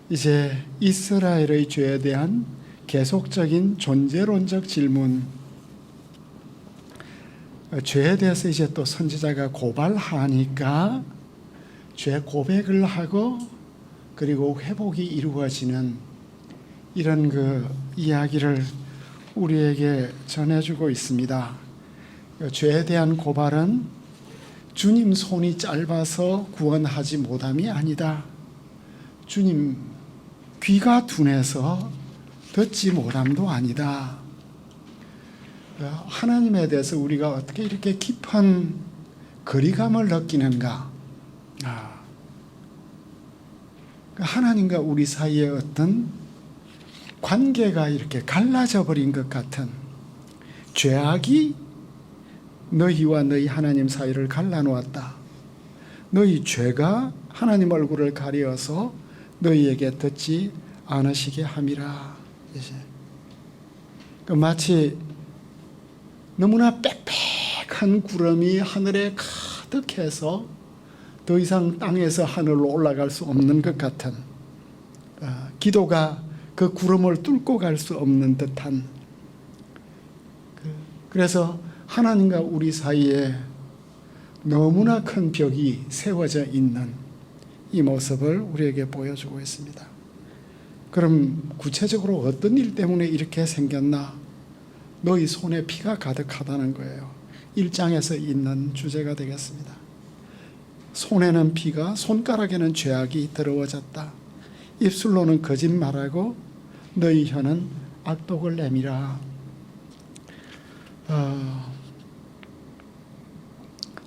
이제 이스라엘의 죄에 대한 계속적인 존재론적 질문, 죄에 대해서 이제 또 선지자가 고발하니까 죄 고백을 하고 그리고 회복이 이루어지는 이런 그 이야기를 우리에게 전해주고 있습니다. 죄에 대한 고발은 주님 손이 짧아서 구원하지 못함이 아니다. 주님 귀가 둔해서 듣지 못함도 아니다. 하나님에 대해서 우리가 어떻게 이렇게 깊은 거리감을 느끼는가? 하나님과 우리 사이에 어떤 관계가 이렇게 갈라져 버린 것 같은, 죄악이 너희와 너희 하나님 사이를 갈라놓았다. 너희 죄가 하나님 얼굴을 가려서 너희에게 듣지 않으시게 함이라. 마치 너무나 빽빽한 구름이 하늘에 가득해서 더 이상 땅에서 하늘로 올라갈 수 없는 것 같은, 기도가 그 구름을 뚫고 갈 수 없는 듯한, 그래서 하나님과 우리 사이에 너무나 큰 벽이 세워져 있는 이 모습을 우리에게 보여주고 있습니다. 그럼 구체적으로 어떤 일 때문에 이렇게 생겼나? 너희 손에 피가 가득하다는 거예요. 1장에서 있는 주제가 되겠습니다. 손에는 피가, 손가락에는 죄악이 더러워졌다. 입술로는 거짓말하고 너희 혀는 악독을 내밀어.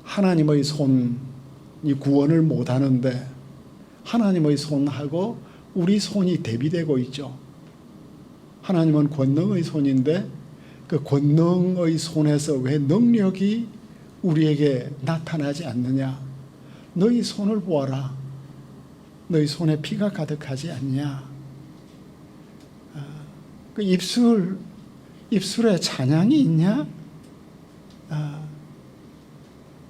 하나님의 손이 구원을 못하는데 하나님의 손하고 우리 손이 대비되고 있죠. 하나님은 권능의 손인데 그 권능의 손에서 왜 능력이 우리에게 나타나지 않느냐? 너희 손을 보아라. 너희 손에 피가 가득하지 않냐? 그 입술에 찬양이 있냐?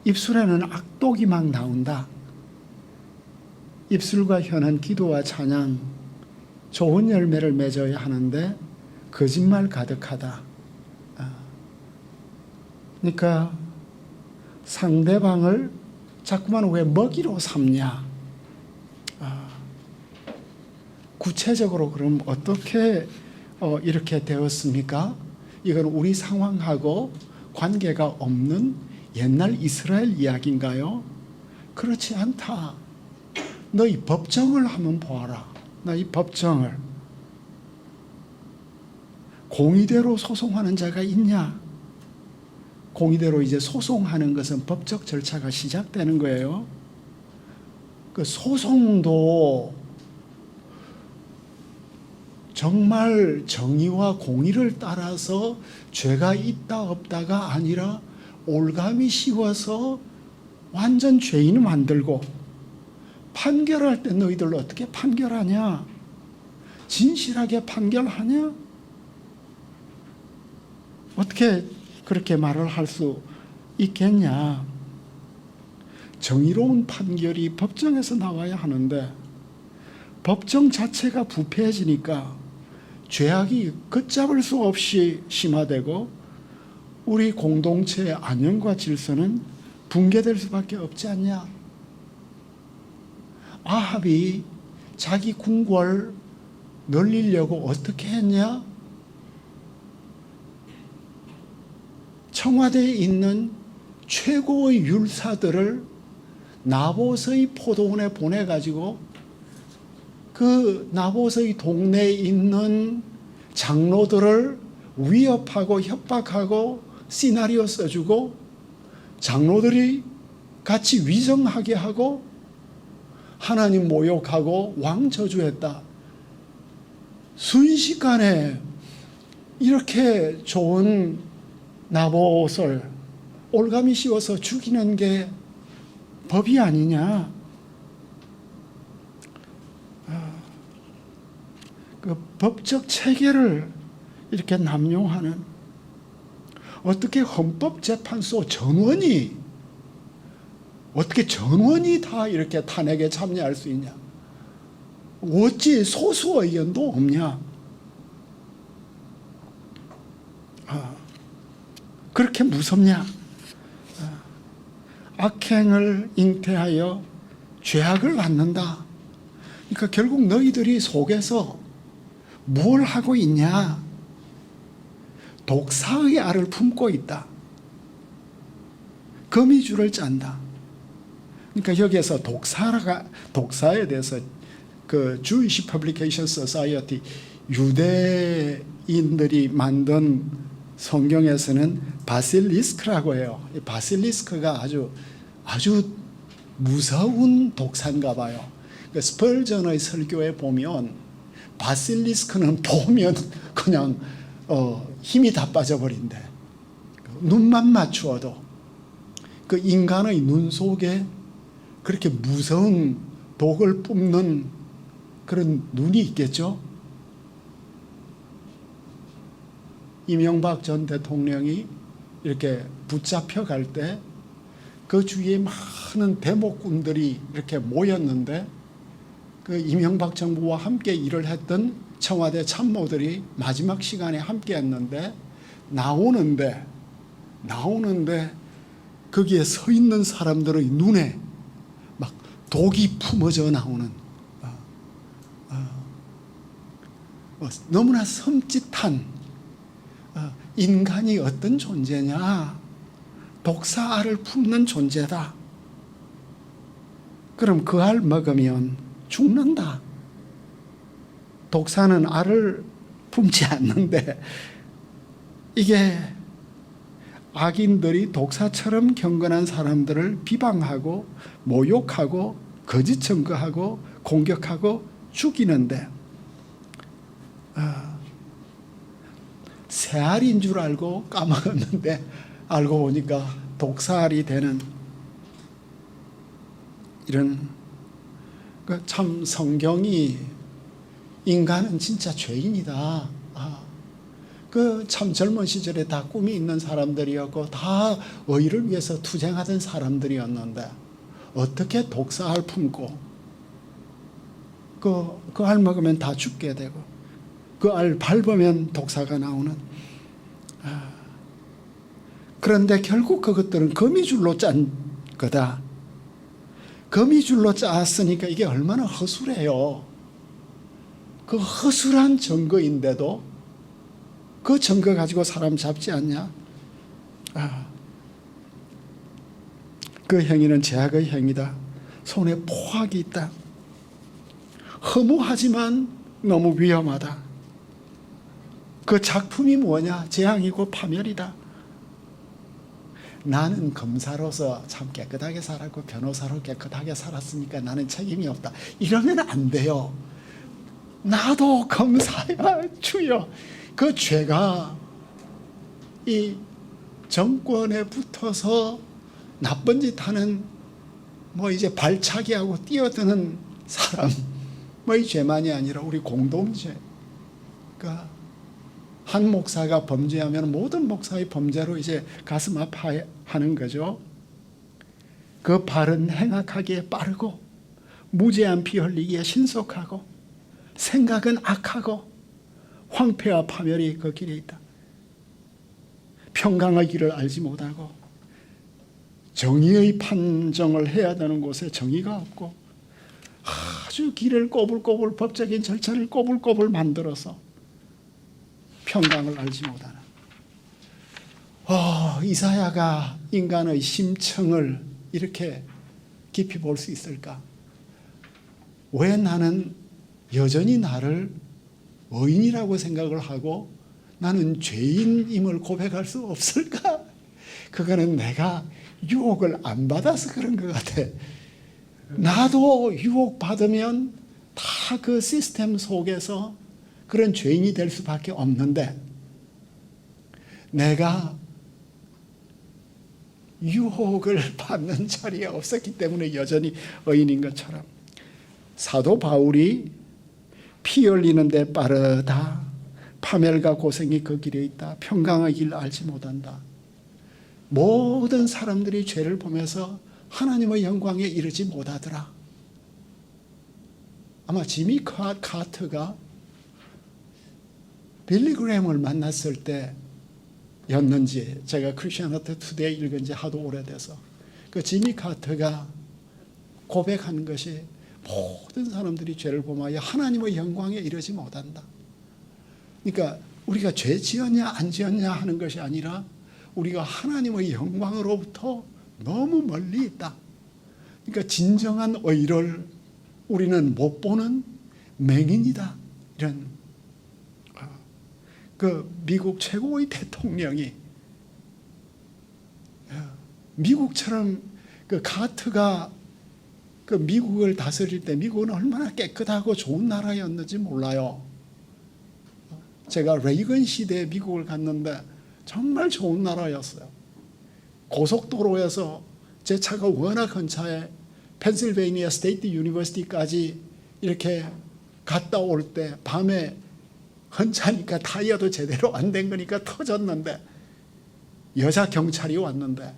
입술에는 악독이 막 나온다. 입술과 혀는 기도와 찬양, 좋은 열매를 맺어야 하는데 거짓말 가득하다. 그러니까 상대방을 자꾸만 왜 먹이로 삼냐? 구체적으로 그럼 어떻게 이렇게 되었습니까? 이건 우리 상황하고 관계가 없는 옛날 이스라엘 이야기인가요? 그렇지 않다. 너희 법정을 한번 보아라. 너희 법정을. 공의대로 소송하는 자가 있냐? 공의대로 이제 소송하는 것은 법적 절차가 시작되는 거예요. 그 소송도 정말 정의와 공의를 따라서 죄가 있다 없다가 아니라 올감이 씌워서 완전 죄인을 만들고, 판결할 때 너희들 어떻게 판결하냐? 진실하게 판결하냐? 어떻게 그렇게 말을 할 수 있겠냐? 정의로운 판결이 법정에서 나와야 하는데 법정 자체가 부패해지니까 죄악이 걷잡을 수 없이 심화되고 우리 공동체의 안녕과 질서는 붕괴될 수밖에 없지 않냐? 아합이 자기 궁궐 늘리려고 어떻게 했냐? 청와대에 있는 최고의 율사들을 나봇의 포도원에 보내가지고 그 나봇의 동네에 있는 장로들을 위협하고 협박하고 시나리오 써주고 장로들이 같이 위정하게 하고 하나님 모욕하고 왕 저주했다. 순식간에 이렇게 좋은 나봇을 올감이 씌워서 죽이는 게 법이 아니냐? 그 법적 체계를 이렇게 남용하는, 어떻게 헌법재판소 전원이 다 이렇게 탄핵에 참여할 수 있냐? 어찌 소수 의견도 없냐? 그렇게 무섭냐? 악행을 잉태하여 죄악을 낳는다. 그러니까 결국 너희들이 속에서 뭘 하고 있냐? 독사의 알을 품고 있다. 거미줄을 짠다. 그러니까 여기에서 독사에 대해서 그 Jewish Publication Society, 유대인들이 만든 성경에서는 바실리스크라고 해요. 이 바실리스크가 아주 무서운 독사인가 봐요. 그 스펄전의 설교에 보면 바실리스크는 보면 그냥 힘이 다 빠져버린대. 눈만 맞추어도 그 인간의 눈 속에 그렇게 무서운 독을 뿜는 그런 눈이 있겠죠. 이명박 전 대통령이 이렇게 붙잡혀 갈 때 그 주위에 많은 대목꾼들이 이렇게 모였는데 그 이명박 정부와 함께 일을 했던 청와대 참모들이 마지막 시간에 함께 했는데 나오는데 거기에 서 있는 사람들의 눈에 막 독이 품어져 나오는 너무나 섬찟한 인간이 어떤 존재냐? 독사알을 품는 존재다. 그럼 그 알 먹으면 죽는다. 독사는 알을 품지 않는데 이게 악인들이 독사처럼 경건한 사람들을 비방하고 모욕하고 거짓 증거하고 공격하고 죽이는데 새알인 줄 알고 까먹었는데 알고 보니까 독사알이 되는 이런 참 성경이 인간은 진짜 죄인이다. 그 참 젊은 시절에 다 꿈이 있는 사람들이었고 다 의를 위해서 투쟁하던 사람들이었는데 어떻게 독사알 품고 그 알 먹으면 다 죽게 되고 그 알 밟으면 독사가 나오는. 그런데 결국 그것들은 거미줄로 짠 거다. 거미줄로 짰으니까 이게 얼마나 허술해요. 그 허술한 증거인데도 그 증거 가지고 사람 잡지 않냐? 그 행위는 죄악의 행위다. 손에 포악이 있다. 허무하지만 너무 위험하다. 그 작품이 뭐냐? 재앙이고 파멸이다. 나는 검사로서 참 깨끗하게 살았고 변호사로 깨끗하게 살았으니까 나는 책임이 없다. 이러면 안 돼요. 나도 검사야 주여. 그 죄가 이 정권에 붙어서 나쁜 짓 하는 이제 발차기하고 뛰어드는 사람의 죄만이 아니라 우리 공동체. 그러니까 한 목사가 범죄하면 모든 목사의 범죄로 이제 가슴 아파하는 거죠. 그 발은 행악하기에 빠르고 무죄한 피 흘리기에 신속하고 생각은 악하고 황폐와 파멸이 그 길에 있다. 평강의 길을 알지 못하고 정의의 판정을 해야 되는 곳에 정의가 없고 아주 길을 꼬불꼬불 법적인 절차를 꼬불꼬불 만들어서 평강을 알지 못하는. 이사야가 인간의 심청을 이렇게 깊이 볼 수 있을까? 왜 나는 여전히 나를 의인이라고 생각을 하고 나는 죄인임을 고백할 수 없을까? 그거는 내가 유혹을 안 받아서 그런 것 같아. 나도 유혹받으면 다 그 시스템 속에서 그런 죄인이 될 수밖에 없는데 내가 유혹을 받는 자리에 없었기 때문에 여전히 의인인 것처럼 사도 바울이 피 흘리는 데 빠르다. 파멸과 고생이 그 길에 있다. 평강의 길 알지 못한다. 모든 사람들이 죄를 보면서 하나님의 영광에 이르지 못하더라. 아마 지미 카터가 빌리 그레이엄을 만났을 때였는지, 제가 크리스천한테 투데이 읽은 지 하도 오래돼서, 그 지미 카터가 고백한 것이 모든 사람들이 죄를 범하여 하나님의 영광에 이르지 못한다. 그러니까 우리가 죄 지었냐 안 지었냐 하는 것이 아니라 우리가 하나님의 영광으로부터 너무 멀리 있다. 그러니까 진정한 의를 우리는 못 보는 맹인이다. 이런, 그 미국 최고의 대통령이, 미국처럼 그 카트가 그 미국을 다스릴 때 미국은 얼마나 깨끗하고 좋은 나라였는지 몰라요. 제가 레이건 시대에 미국을 갔는데 정말 좋은 나라였어요. 고속도로에서 제 차가 워낙 근처에 펜실베이니아 스테이트 유니버시티까지 이렇게 갔다 올 때 밤에 헌차니까 타이어도 제대로 안 된 거니까 터졌는데 여자 경찰이 왔는데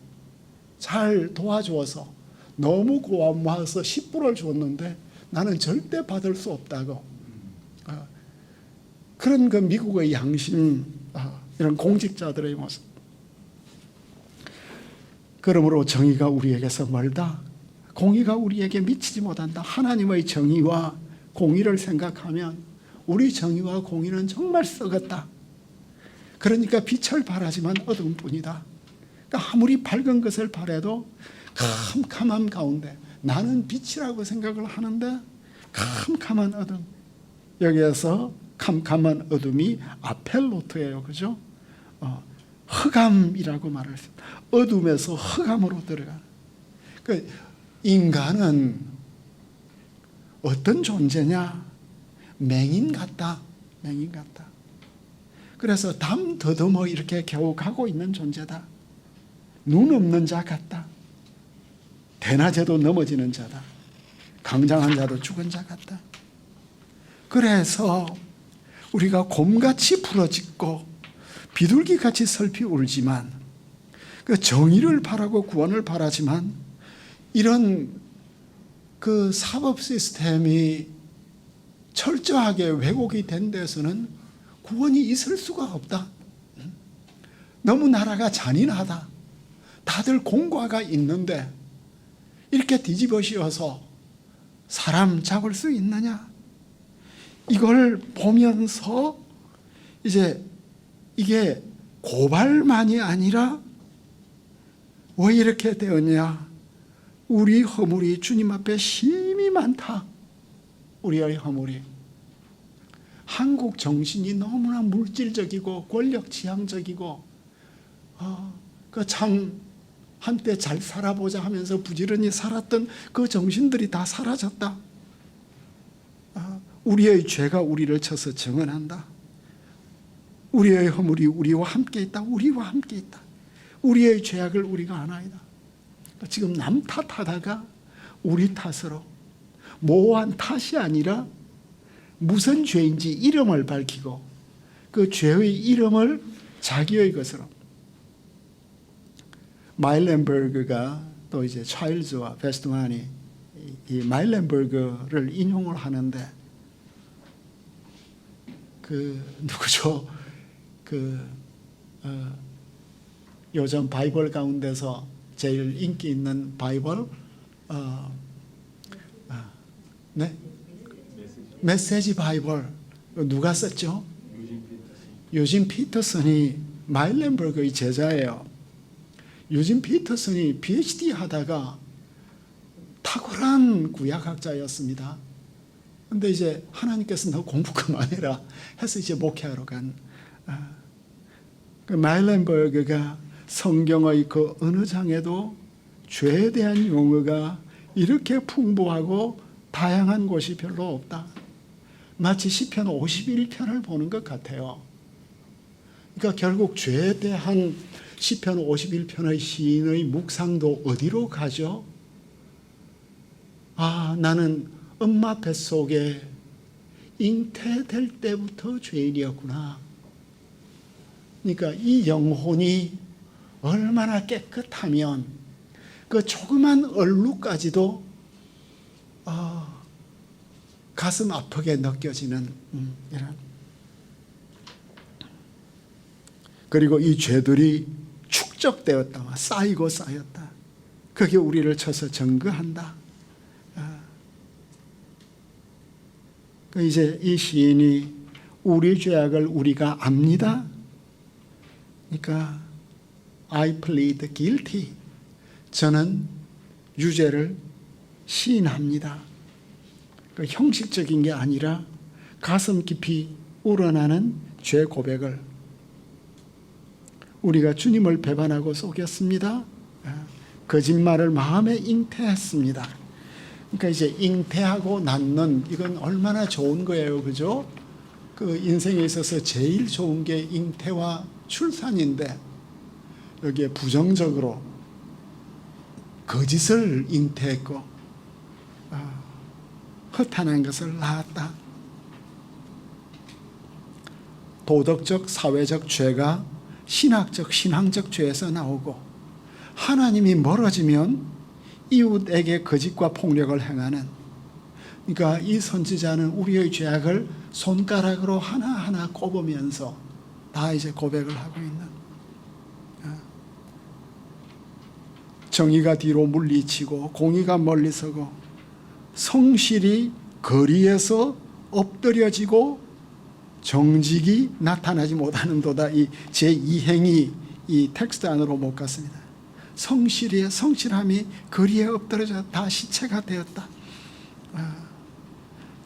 잘 도와줘서 너무 고마워서 10불을 줬는데 나는 절대 받을 수 없다고. 그런 그 미국의 양심, 이런 공직자들의 모습. 그러므로 정의가 우리에게서 멀다. 공의가 우리에게 미치지 못한다. 하나님의 정의와 공의를 생각하면 우리 정의와 공의는 정말 썩었다. 그러니까 빛을 발하지만 어둠뿐이다. 그러니까 아무리 밝은 것을 바라도 캄캄함 가운데 나는 빛이라고 생각을 하는데 캄캄한 어둠. 여기에서 캄캄한 어둠이 아펠로트예요. 그죠? 흑암이라고 말을 했습니다. 어둠에서 흑암으로 들어가는. 그 인간은 어떤 존재냐? 맹인 같다. 맹인 같다. 그래서 담 더듬어 이렇게 겨우 가고 있는 존재다. 눈 없는 자 같다. 대낮에도 넘어지는 자다. 강장한 자도 죽은 자 같다. 그래서 우리가 곰같이 부러짓고 비둘기같이 슬피 울지만, 그 정의를 바라고 구원을 바라지만, 이런 그 사법 시스템이 철저하게 왜곡이 된 데서는 구원이 있을 수가 없다. 너무 나라가 잔인하다. 다들 공과가 있는데 이렇게 뒤집어 씌워서 사람 잡을 수 있느냐? 이걸 보면서 이제 이게 고발만이 아니라 왜 이렇게 되었냐? 우리 허물이 주님 앞에 심히 많다. 우리의 허물이. 한국 정신이 너무나 물질적이고 권력 지향적이고, 그 참 한때 잘 살아보자 하면서 부지런히 살았던 그 정신들이 다 사라졌다. 우리의 죄가 우리를 쳐서 정언한다. 우리의 허물이 우리와 함께 있다. 우리와 함께 있다. 우리의 죄악을 우리가 아나이다. 지금 남 탓하다가 우리 탓으로, 모호한 탓이 아니라 무슨 죄인지 이름을 밝히고 그 죄의 이름을 자기의 것으로. 마일렌버그가 또 이제 차일즈와 베스트만이 이 마일렌버그를 인용을 하는데, 그 누구죠? 요즘 바이블 가운데서 제일 인기 있는 바이블, 네? 메시지 바이블. 누가 썼죠? 유진 피터슨이 마일렌버그의 제자예요. 유진 피터슨이 PhD 하다가 탁월한 구약학자였습니다. 근데 이제 하나님께서 너 공부 그만해라 해서 이제 목회하러 간. 그 마일렌버그가 성경의 그 어느 장에도 죄에 대한 용어가 이렇게 풍부하고 다양한 곳이 별로 없다. 마치 시편 51편을 보는 것 같아요. 그러니까 결국 죄에 대한 시편 51편의 시인의 묵상도 어디로 가죠? 나는 엄마 뱃속에 잉태될 때부터 죄인이었구나. 그러니까 이 영혼이 얼마나 깨끗하면 그 조그만 얼룩까지도 가슴 아프게 느껴지는 이런. 그리고 이 죄들이 축적되었다, 쌓이고 쌓였다. 그게 우리를 쳐서 증거한다. 이제 이 시인이 우리 죄악을 우리가 압니다. 그러니까 I plead guilty. 저는 유죄를 시인합니다. 그 형식적인 게 아니라 가슴 깊이 우러나는 죄 고백을. 우리가 주님을 배반하고 속였습니다. 거짓말을 마음에 잉태했습니다. 그러니까 이제 잉태하고 낳는, 이건 얼마나 좋은 거예요, 그죠? 그 인생에 있어서 제일 좋은 게 잉태와 출산인데, 여기에 부정적으로 거짓을 잉태했고 허탄한 것을 낳았다. 도덕적, 사회적 죄가 신학적, 신앙적 죄에서 나오고, 하나님이 멀어지면 이웃에게 거짓과 폭력을 행하는, 그러니까 이 선지자는 우리의 죄악을 손가락으로 하나하나 꼽으면서 다 이제 고백을 하고 있는, 정의가 뒤로 물리치고 공의가 멀리 서고 성실이 거리에서 엎드려지고 정직이 나타나지 못하는도다. 이 제2행이 이 텍스트 안으로 못 갔습니다. 성실함이 거리에 엎드려져 다 시체가 되었다.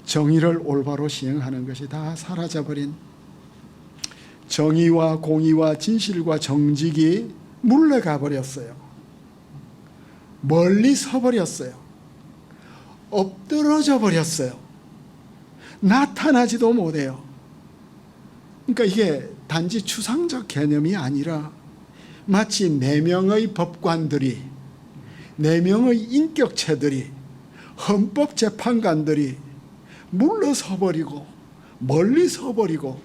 정의를 올바로 시행하는 것이 다 사라져버린, 정의와 공의와 진실과 정직이 물러가 버렸어요. 멀리 서버렸어요. 엎드러져 버렸어요. 나타나지도 못해요. 그러니까 이게 단지 추상적 개념이 아니라 마치 4명의 법관들이, 4명의 인격체들이, 헌법재판관들이 물러서 버리고 멀리 서버리고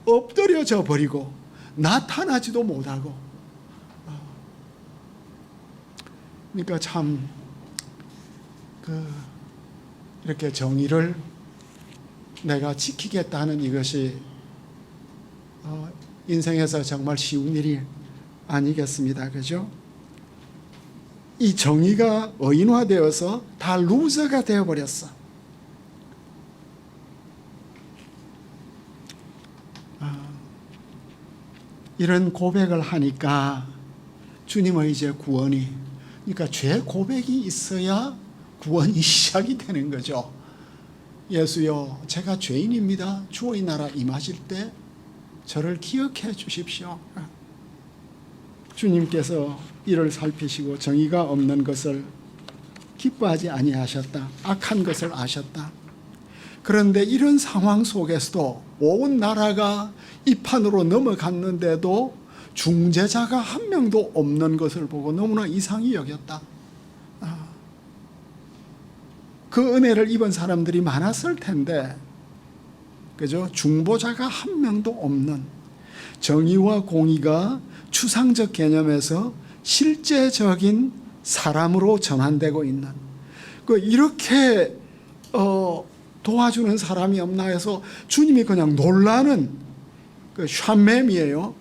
엎드려져 버리고 나타나지도 못하고. 그러니까 참 이렇게 정의를 내가 지키겠다는 이것이 인생에서 정말 쉬운 일이 아니겠습니다. 그죠? 이 정의가 의인화되어서 다 루저가 되어버렸어. 이런 고백을 하니까 주님의 이제 구원이, 그러니까 죄 고백이 있어야 구원이 시작이 되는 거죠. 예수여, 제가 죄인입니다. 주의 나라 임하실 때 저를 기억해 주십시오. 주님께서 이를 살피시고 정의가 없는 것을 기뻐하지 아니하셨다. 악한 것을 아셨다. 그런데 이런 상황 속에서도 온 나라가 이 판으로 넘어갔는데도 중재자가 한 명도 없는 것을 보고 너무나 이상히 여겼다. 그 은혜를 입은 사람들이 많았을 텐데, 그죠? 중보자가 한 명도 없는, 정의와 공의가 추상적 개념에서 실제적인 사람으로 전환되고 있는, 이렇게 도와주는 사람이 없나 해서 주님이 그냥 놀라는 샴맴이에요.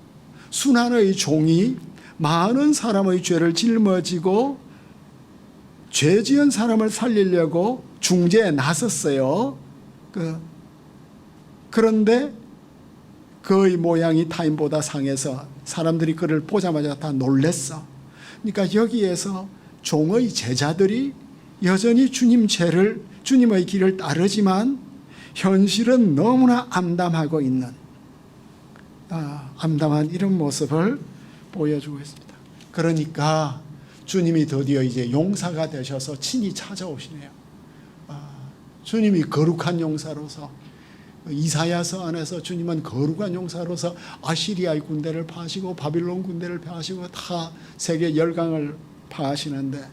순환의 종이 많은 사람의 죄를 짊어지고 죄 지은 사람을 살리려고 중재에 나섰어요. 그런데 그의 모양이 타인보다 상해서 사람들이 그를 보자마자 다 놀랬어. 그러니까 여기에서 종의 제자들이 여전히 주님의 길을 따르지만 현실은 너무나 암담하고 있는, 암담한 이런 모습을 보여주고 있습니다. 그러니까 주님이 드디어 이제 용사가 되셔서 친히 찾아오시네요. 주님이 거룩한 용사로서, 이사야서 안에서 주님은 거룩한 용사로서 아시리아의 군대를 파하시고 바빌론 군대를 파하시고 다 세계 열강을 파하시는데,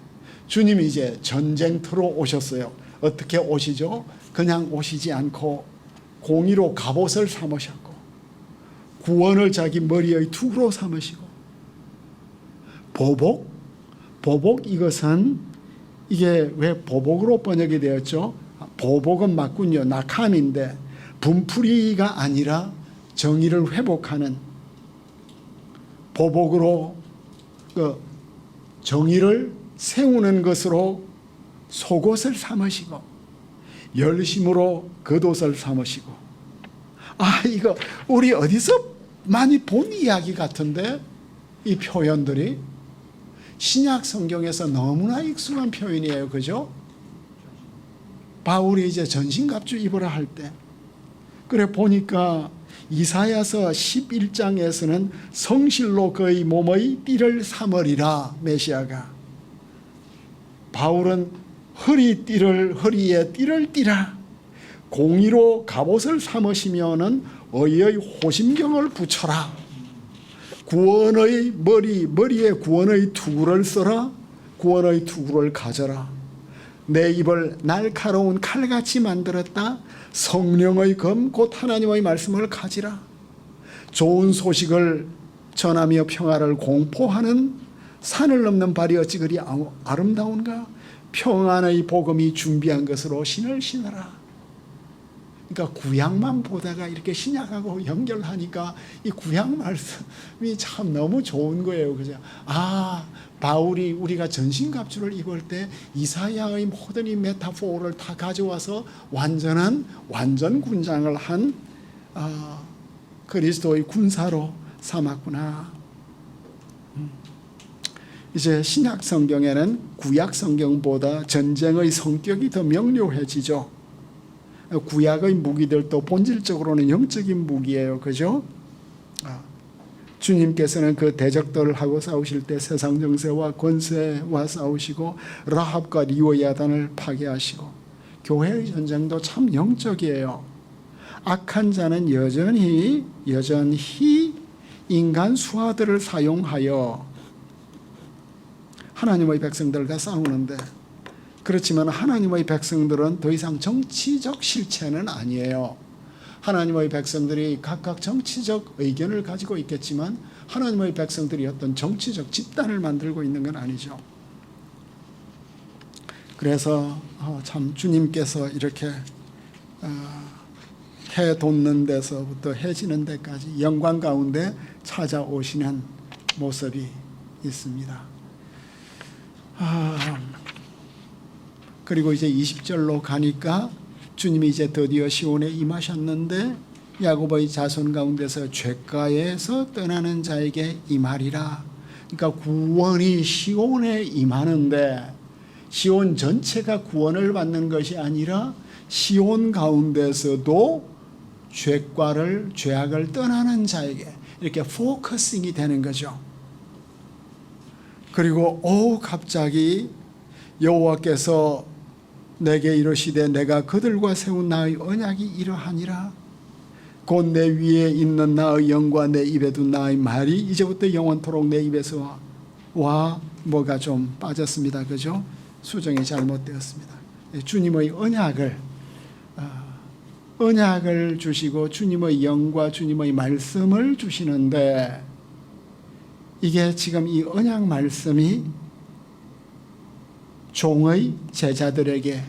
주님이 이제 전쟁터로 오셨어요. 어떻게 오시죠? 그냥 오시지 않고 공의로 갑옷을 삼으셨고 구원을 자기 머리의 투구로 삼으시고, 보복 이것은 이게 왜 보복으로 번역이 되었죠? 보복은 맞군요. 낙함인데 분풀이가 아니라 정의를 회복하는, 보복으로 그 정의를 세우는 것으로 속옷을 삼으시고 열심으로 겉옷을 삼으시고. 이거 우리 어디서 많이 본 이야기 같은데, 이 표현들이 신약 성경에서 너무나 익숙한 표현이에요. 그죠? 바울이 이제 전신갑주 입으라 할 때, 그래 보니까 이사야서 11장에서는 성실로 그의 몸의 띠를 삼으리라. 메시아가, 바울은 허리에 띠를 띠라. 공의로 갑옷을 삼으시면은 의의 호심경을 붙여라. 구원의 머리에 구원의 투구를 써라. 구원의 투구를 가져라. 내 입을 날카로운 칼같이 만들었다. 성령의 검 곧 하나님의 말씀을 가지라. 좋은 소식을 전하며 평화를 공포하는 산을 넘는 발이 어찌 그리 아름다운가. 평안의 복음이 준비한 것으로 신을 신어라. 그러니까 구약만 보다가 이렇게 신약하고 연결하니까 이 구약 말씀이 참 너무 좋은 거예요. 그죠? 바울이 우리가 전신갑주를 입을 때 이사야의 모든 이 메타포를 다 가져와서 완전 군장을 한 그리스도의 군사로 삼았구나. 이제 신약 성경에는 구약 성경보다 전쟁의 성격이 더 명료해지죠. 구약의 무기들도 본질적으로는 영적인 무기예요. 그죠? 주님께서는 그 대적들하고 싸우실 때 세상 정세와 권세와 싸우시고 라합과 리오야단을 파괴하시고, 교회의 전쟁도 참 영적이에요. 악한 자는 여전히 인간 수하들을 사용하여 하나님의 백성들과 싸우는데, 그렇지만 하나님의 백성들은 더 이상 정치적 실체는 아니에요. 하나님의 백성들이 각각 정치적 의견을 가지고 있겠지만 하나님의 백성들이 어떤 정치적 집단을 만들고 있는 건 아니죠. 그래서 참 주님께서 이렇게 해 돋는 데서부터 해 지는 데까지 영광 가운데 찾아오시는 모습이 있습니다. 그리고 이제 20절로 가니까 주님이 이제 드디어 시온에 임하셨는데, 야곱의 자손 가운데서 죄가에서 떠나는 자에게 임하리라. 그러니까 구원이 시온에 임하는데, 시온 전체가 구원을 받는 것이 아니라 시온 가운데서도 죄악을 떠나는 자에게 이렇게 포커싱이 되는 거죠. 그리고 갑자기 여호와께서 내게 이르시되 내가 그들과 세운 나의 언약이 이러하니라. 곧 내 위에 있는 나의 영과 내 입에 둔 나의 말이 이제부터 영원토록 내 입에서 와. 뭐가 좀 빠졌습니다. 그죠? 수정이 잘못되었습니다. 주님의 언약을 주시고 주님의 영과 주님의 말씀을 주시는데, 이게 지금 이 언약 말씀이 종의 제자들에게,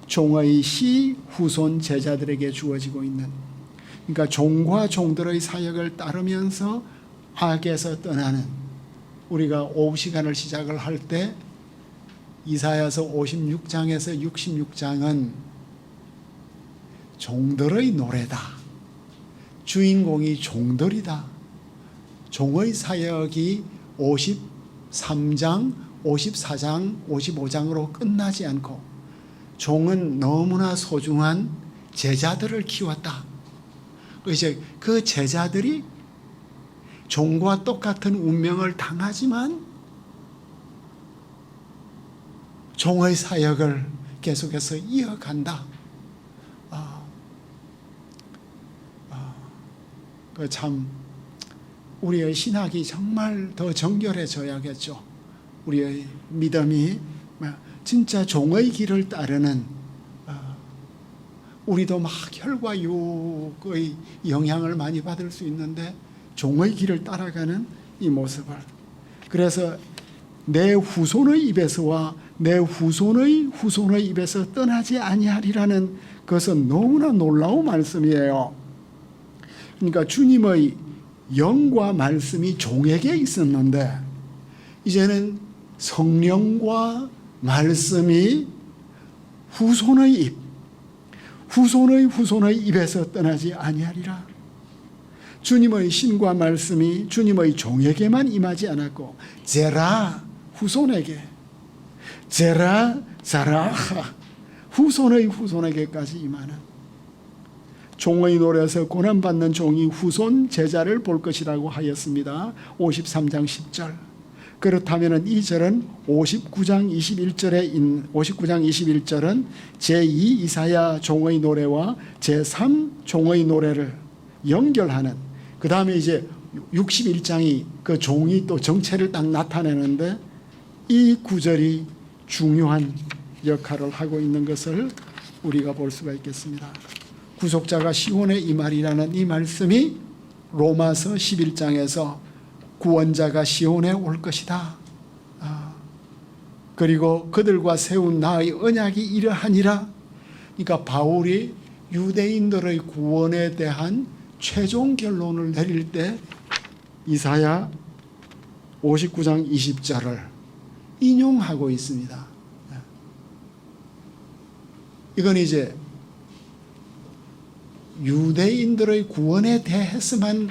종의 시 후손 제자들에게 주어지고 있는, 그러니까 종과 종들의 사역을 따르면서 악에서 떠나는, 우리가 오후 시간을 시작을 할 때 이사야서 56장에서 66장은 종들의 노래다. 주인공이 종들이다. 종의 사역이 53장, 54장, 55장으로 끝나지 않고 종은 너무나 소중한 제자들을 키웠다. 이제 그 제자들이 종과 똑같은 운명을 당하지만 종의 사역을 계속해서 이어간다. 참 우리의 신학이 정말 더 정결해져야겠죠. 우리의 믿음이 진짜 종의 길을 따르는, 우리도 막 혈과 육의 영향을 많이 받을 수 있는데 종의 길을 따라가는 이 모습을, 그래서 내 후손의 입에서와 내 후손의 입에서 떠나지 아니하리라는 그것은 너무나 놀라운 말씀이에요. 그러니까 주님의 영과 말씀이 종에게 있었는데 이제는 성령과 말씀이 후손의 입에서 떠나지 아니하리라. 주님의 신과 말씀이 주님의 종에게만 임하지 않았고 제라 후손에게, 제라 자라하 후손에게까지 임하는, 종의 노래에서 고난받는 종이 후손 제자를 볼 것이라고 하였습니다. 53장 10절. 그렇다면 이 절은 59장 21절은 제2 이사야 종의 노래와 제3 종의 노래를 연결하는, 그 다음에 이제 61장이 그 종이 또 정체를 딱 나타내는데 이 구절이 중요한 역할을 하고 있는 것을 우리가 볼 수가 있겠습니다. 구속자가 시온에 임하리라는 이 말씀이 로마서 11장에서 구원자가 시온에 올 것이다. 그리고 그들과 세운 나의 언약이 이러하니라. 그러니까 바울이 유대인들의 구원에 대한 최종 결론을 내릴 때 이사야 59장 20절을 인용하고 있습니다. 이건 이제 유대인들의 구원에 대해서만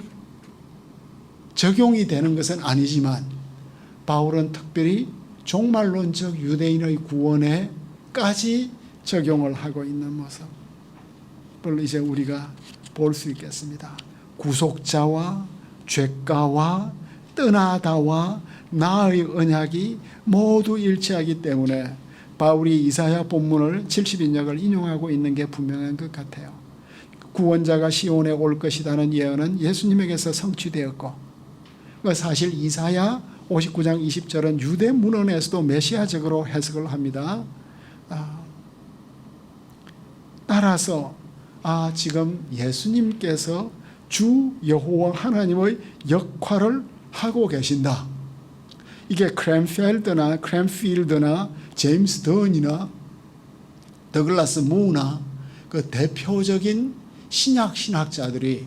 적용이 되는 것은 아니지만 바울은 특별히 종말론적 유대인의 구원에까지 적용을 하고 있는 모습을 이제 우리가 볼 수 있겠습니다. 구속자와 죄가와 떠나다와 나의 언약이 모두 일치하기 때문에 바울이 이사야 본문을 70인역을 인용하고 있는 게 분명한 것 같아요. 구원자가 시온에 올 것이라는 예언은 예수님에게서 성취되었고, 사실 이사야 59장 20절은 유대 문헌에서도 메시아적으로 해석을 합니다. 따라서 지금 예수님께서 주 여호와 하나님의 역할을 하고 계신다. 이게 크랜필드나 제임스 던이나 더글라스 무나 그 대표적인 신학자들이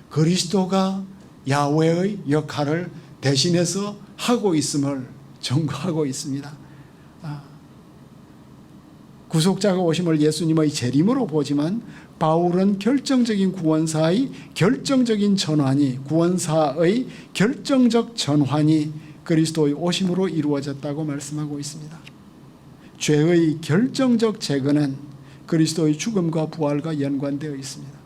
그리스도가 야훼의 역할을 대신해서 하고 있음을 전거하고 있습니다. 구속자가 오심을 예수님의 재림으로 보지만 바울은 결정적인 구원사의 결정적인 전환이, 구원사의 결정적 전환이 그리스도의 오심으로 이루어졌다고 말씀하고 있습니다. 죄의 결정적 재건은 그리스도의 죽음과 부활과 연관되어 있습니다.